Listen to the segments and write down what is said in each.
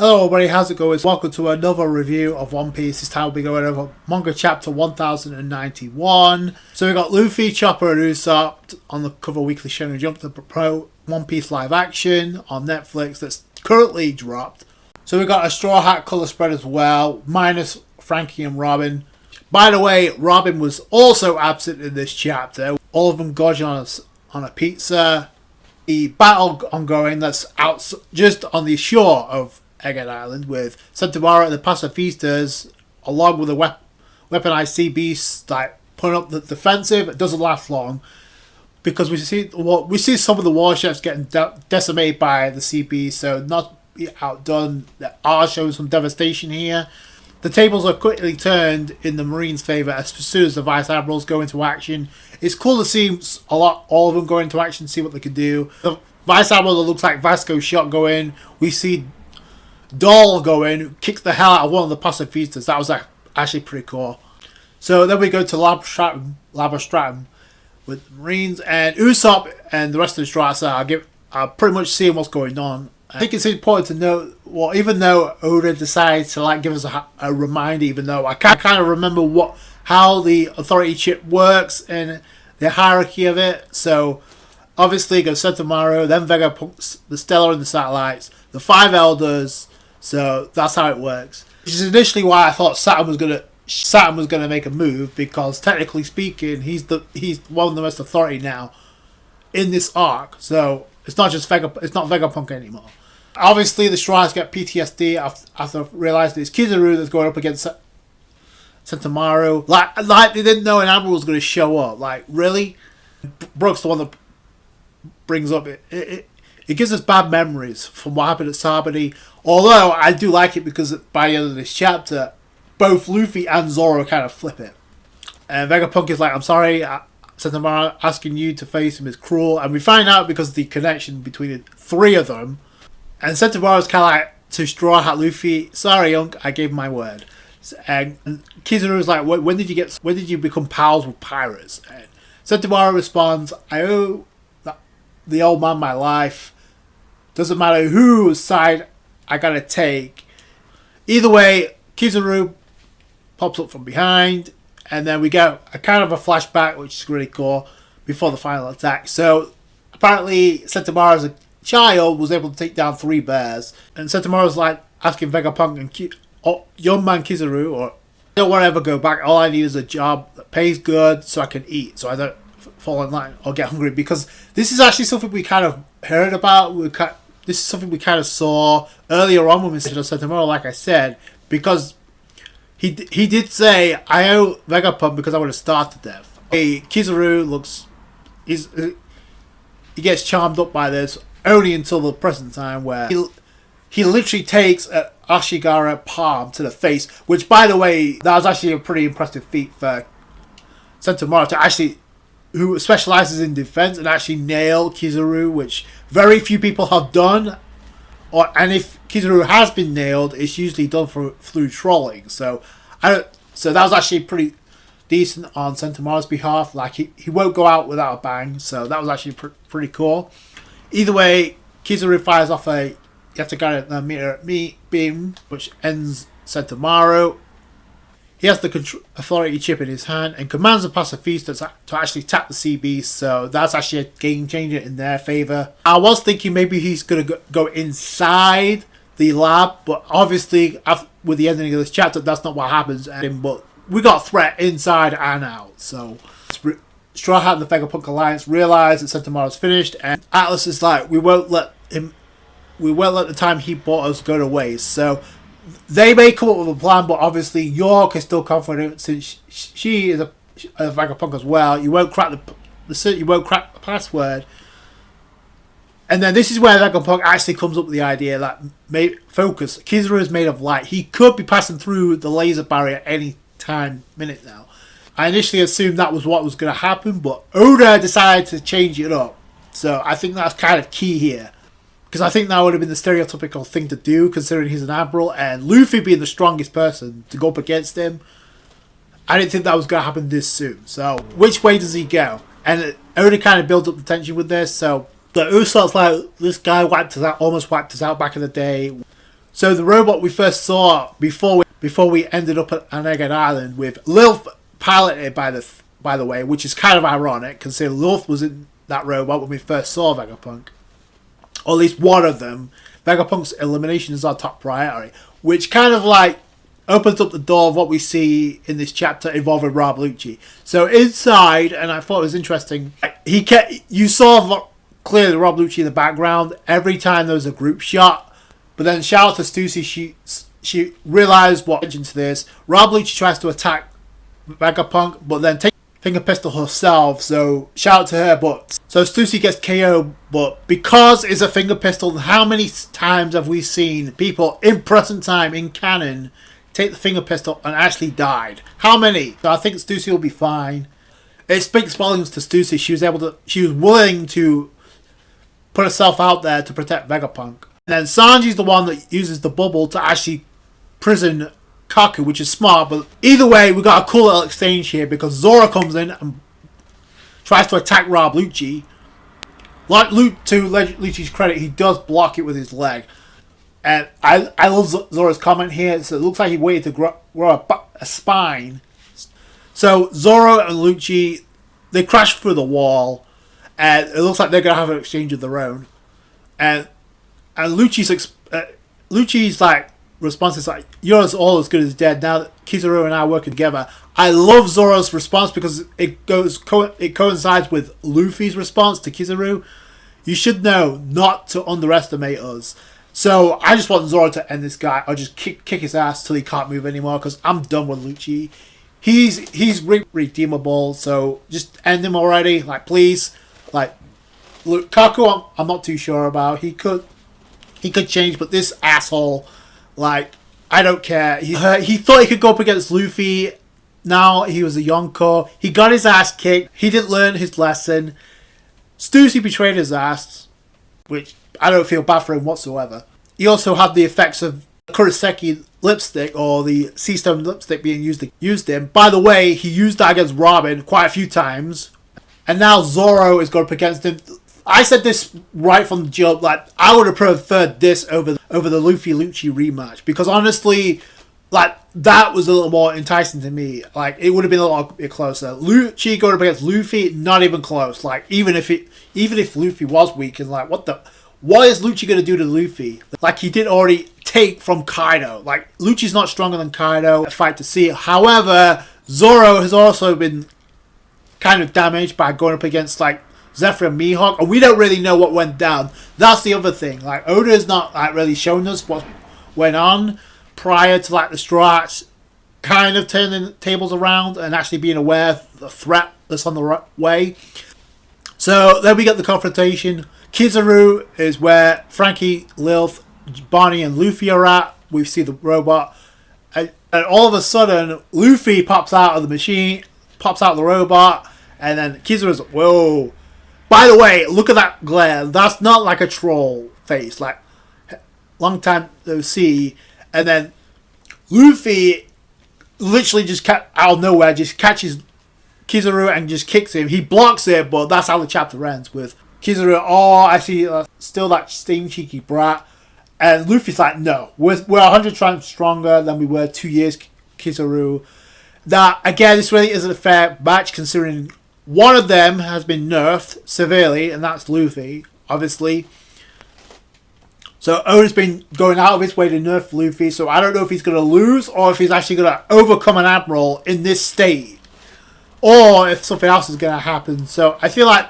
Hello everybody, how's it going? Welcome to another review of One Piece. This time we'll be going over Manga Chapter 1091. So we got Luffy, Chopper and Usopp on the cover Weekly Shonen Jump to Pro One Piece live action on Netflix that's currently dropped. So we got a Straw Hat colour spread as well, minus Frankie and Robin. By the way, Robin was also absent in this chapter. All of them gorging on a pizza. The battle ongoing that's out just on the shore of Egghead Island with Sentomaru and the pacifistas along with the weaponized sea beasts like putting up the defensive. It doesn't last long because we see some of the warships getting decimated by the sea beasts, so not be outdone. They are showing some devastation here. The tables are quickly turned in the Marines' favour as soon as the Vice Admirals go into action. It's cool to see all of them go into action, see what they can do. The Vice Admiral that looks like Vasco's shot go in. We see Doll go in, kicks the hell out of one of the pacifistas. That was actually pretty cool. So then we go to Labrastratum with Marines and Usopp and the rest of the Strats are pretty much seeing what's going on. I think it's important to note, well, even though Oda decided to give us a reminder, even though I kind of remember how the authority chip works and the hierarchy of it. So obviously you got Sentomaru, then Vegapunk, the Stellar and the Satellites, the Five Elders. So that's how it works. Which is initially why I thought Saturn was gonna make a move, because technically speaking, he's one of the most authority now in this arc. So it's not Vegapunk anymore. Obviously, the Strats get PTSD after realizing it's Kizaru that's going up against Sentomaru. Like they didn't know an admiral was going to show up. Like, really? Brooks the one that brings up it gives us bad memories from what happened at Sabadi. Although I do like it because by the end of this chapter, both Luffy and Zoro kind of flip it. And Vegapunk is like, I'm sorry, Sentomaru asking you to face him is cruel. And we find out because of the connection between the three of them. And Sentomaru's kind of like to Straw Hat Luffy, sorry, Unc, I gave my word. And Kizaru's like, when did you become pals with pirates? And Sentomaru responds, I owe the old man my life. Doesn't matter whose side I gotta take. Either way, Kizaru pops up from behind, and then we get a kind of a flashback, which is really cool, before the final attack. So apparently Sentomaru as a child was able to take down 3 bears, and Sentomaru's like asking Vegapunk and young man Kizaru, or I don't want to ever go back, all I need is a job that pays good so I can eat, so I don't fall in line or get hungry, because this is actually something we kind of heard about. This is something we kind of saw earlier on when we said Sentomaru, like I said, because he did say, I owe Vegapunk because I would have starved to death. Hey, Kizaru he gets charmed up by this only until the present time, where he literally takes an Ashigara palm to the face, which, by the way, that was actually a pretty impressive feat for Sentomaru to actually, who specializes in defense, and actually nail Kizaru, which very few people have done. And if Kizaru has been nailed, it's usually done through trolling. So that was actually pretty decent on Sentomaru's behalf. Like he won't go out without a bang. So that was actually pretty cool. Either way, Kizaru fires off a Yatagara meter beam, which ends Sentomaru. He has the authority chip in his hand and commands the pacifistas to actually tap the sea beast. So that's actually a game changer in their favour. I was thinking maybe he's going to go inside the lab, but obviously with the ending of this chapter, that's not what happens. But we got threat inside and out. So Straw Hat and the Vegapunk Alliance realise that Sentomaru's finished, and Atlas is like, we won't let the time he bought us go to waste. So they may come up with a plan, but obviously York is still confident since she is a Vegapunk as well. You won't crack you won't crack the password. And then this is where Vegapunk actually comes up with the idea that focus. Kizaru is made of light. He could be passing through the laser barrier any minute now. I initially assumed that was what was going to happen, but Oda decided to change it up. So I think that's kind of key here, because I think that would have been the stereotypical thing to do, considering he's an admiral, and Luffy being the strongest person to go up against him. I didn't think that was going to happen this soon. So which way does he go? And Oda kind of builds up the tension with this. So the Usopp's like, this guy almost wiped us out back in the day. So the robot we first saw before we ended up at an Egghead Island with Lilith piloted by the way, which is kind of ironic considering Lilith was in that robot when we first saw Vegapunk, or at least one of them. Vegapunk's elimination is our top priority, which kind of like opens up the door of what we see in this chapter involving Rob Lucci. So inside, and I thought it was interesting, you saw clearly Rob Lucci in the background every time there was a group shot, but then shout out to Stussy, she realised what into this. Rob Lucci tries to attack Vegapunk, but then takes finger pistol herself, so shout out to her. But so Stussy gets KO, but because it's a finger pistol, how many times have we seen people in present time in canon take the finger pistol and actually died? How many? So I think Stussy will be fine. It speaks volumes to Stussy. She was willing to put herself out there to protect Vegapunk. And then Sanji's the one that uses the bubble to actually prison Kaku, which is smart. But either way, we got a cool little exchange here because Zoro comes in and tries to attack Rob Lucci. Like to Lucci's credit, he does block it with his leg. And I love Zoro's comment here. So it looks like he waited to grow a spine. So Zoro and Lucci, they crash through the wall. And it looks like they're going to have an exchange of their own. And Lucci's like response is like, "You're all as good as dead now that Kizaru and I are working together." I love Zoro's response because it coincides with Luffy's response to Kizaru. "You should know not to underestimate us." So I just want Zoro to end this guy or just kick his ass till he can't move anymore because I'm done with Lucci. He's redeemable, so just end him already. Like, please. Like, Kaku, I'm not too sure about. He could change, but this asshole, like, I don't care. He thought he could go up against Luffy. Now he was a Yonko. He got his ass kicked. He didn't learn his lesson. Stussy betrayed his ass, which I don't feel bad for him whatsoever. He also had the effects of Kuroseki lipstick or the Sea Stone lipstick being used him. By the way, he used that against Robin quite a few times. And now Zoro is going up against him. I said this right from the jump. Like, I would have preferred this over the Luffy Lucci rematch because honestly, like, that was a little more enticing to me. Like, it would have been a lot bit closer. Lucci going up against Luffy, not even close. Like, even if Luffy was weak, and like, what is Lucci going to do to Luffy? Like, he did already take from Kaido. Like, Lucci's not stronger than Kaido. A fight to see. However, Zoro has also been kind of damaged by going up against like Zephyr and Mihawk, and we don't really know what went down. That's the other thing. Like, Oda has not like really shown us what went on prior to like the Straw Hats kind of turning the tables around and actually being aware of the threat that's on the right way. So then we get the confrontation. Kizaru is where Frankie, Lilith, Bonnie, and Luffy are at. We see the robot, and all of a sudden, Luffy pops out of the machine, pops out of the robot. And then Kizaru's, whoa. By the way, look at that glare. That's not like a troll face. Like, long time no see. And then Luffy literally just out of nowhere just catches Kizaru and just kicks him. He blocks it, but that's how the chapter ends with Kizaru, I see still that same cheeky brat. And Luffy's like, no, we're 100 times stronger than we were 2 years, Kizaru. That, again, this really isn't a fair match considering one of them has been nerfed severely, and that's Luffy, obviously. So Oda's been going out of his way to nerf Luffy, so I don't know if he's going to lose or if he's actually going to overcome an Admiral in this state. Or if something else is going to happen. So I feel like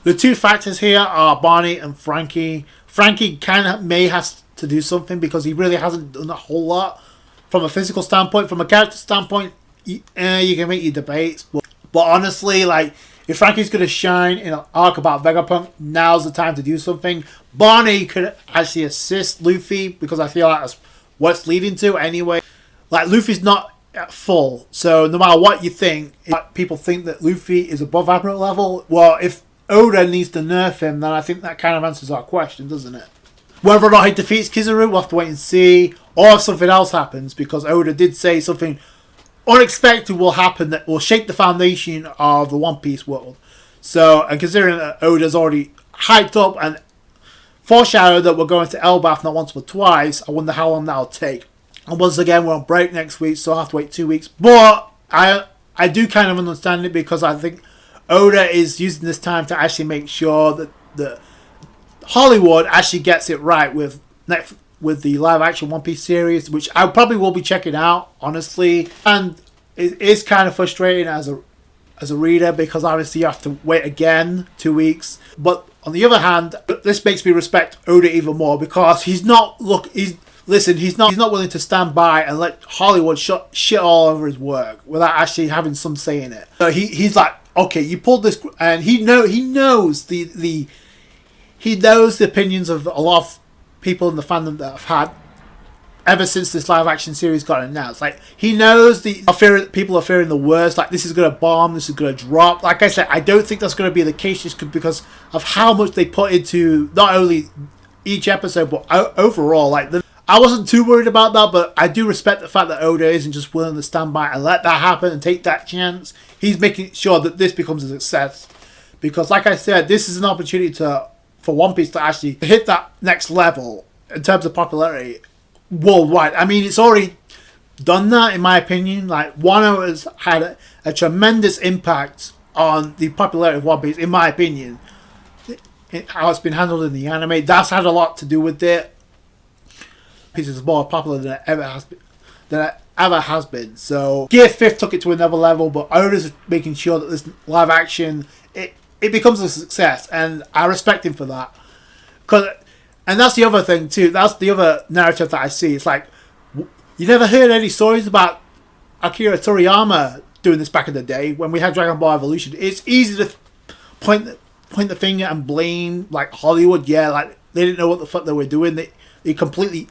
the two factors here are Bonnie and Frankie. Frankie may have to do something because he really hasn't done a whole lot from a physical standpoint. From a character standpoint, you can make your debates, but honestly, like, if Frankie's going to shine in an arc about Vegapunk, now's the time to do something. Bonnie could actually assist Luffy because I feel like that's what it's leading to anyway. Like, Luffy's not at full, so no matter what you think, if people think that Luffy is above Admiral level, well, if Oda needs to nerf him, then I think that kind of answers our question, doesn't it? Whether or not he defeats Kizaru, we'll have to wait and see, or if something else happens, because Oda did say something unexpected will happen that will shake the foundation of the One Piece world. So, and considering that Oda's already hyped up and foreshadowed that we're going to Elbath not once but twice. I wonder how long that'll take. And once again, we're on break next week, so I'll have to wait 2 weeks. But I do kind of understand it, because I think Oda is using this time to actually make sure that Hollywood actually gets it right with the live action One Piece series, which I probably will be checking out, honestly. And it is kind of frustrating as a reader, because obviously you have to wait again 2 weeks. But on the other hand, this makes me respect Oda even more, because he's not willing to stand by and let Hollywood shit all over his work without actually having some say in it. So he's like, okay, you pulled this, and he knows the opinions of a lot of people in the fandom that have had ever since this live action series got announced. Like, he knows people are fearing the worst. Like, this is gonna bomb, this is gonna drop. Like I said, I don't think that's gonna be the case, just because of how much they put into not only each episode but overall. Like, I wasn't too worried about that, but I do respect the fact that Oda isn't just willing to stand by and let that happen and take that chance. He's making sure that this becomes a success, because, like I said, this is an opportunity for One Piece to actually hit that next level in terms of popularity worldwide. I mean, it's already done that, in my opinion. Like, Wano has had a tremendous impact on the popularity of One Piece, in my opinion. How it's been handled in the anime, that's had a lot to do with it. Piece is more popular than it ever has been. So Gear 5th took it to another level, but Oda's making sure that this live action it becomes a success, and I respect him for that. And that's the other thing too. That's the other narrative that I see. It's like, you never heard any stories about Akira Toriyama doing this back in the day when we had Dragon Ball Evolution. It's easy to point the finger and blame like Hollywood. Yeah, like they didn't know what the fuck they were doing. They completely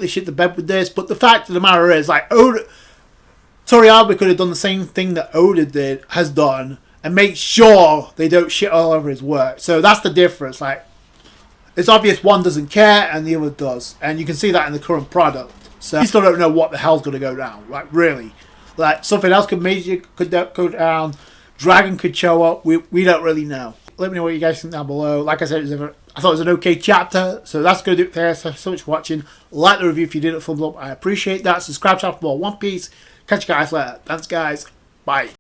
shit the bed with this. But the fact of the matter is, like, Toriyama could have done the same thing that Oda has done, and make sure they don't shit all over his work. So that's the difference. Like, it's obvious one doesn't care and the other does, and you can see that in the current product. So we still don't know what the hell's going to go down. Like, really, like, something else could go down. Dragon could show up. We don't really know. Let me know what you guys think down below. Like I said, I thought it was an okay chapter. So that's going to do it there. So much for watching. Like the review if you did it. Thumbs up. I appreciate that. Subscribe to for more One Piece. Catch you guys later. Thanks, guys. Bye.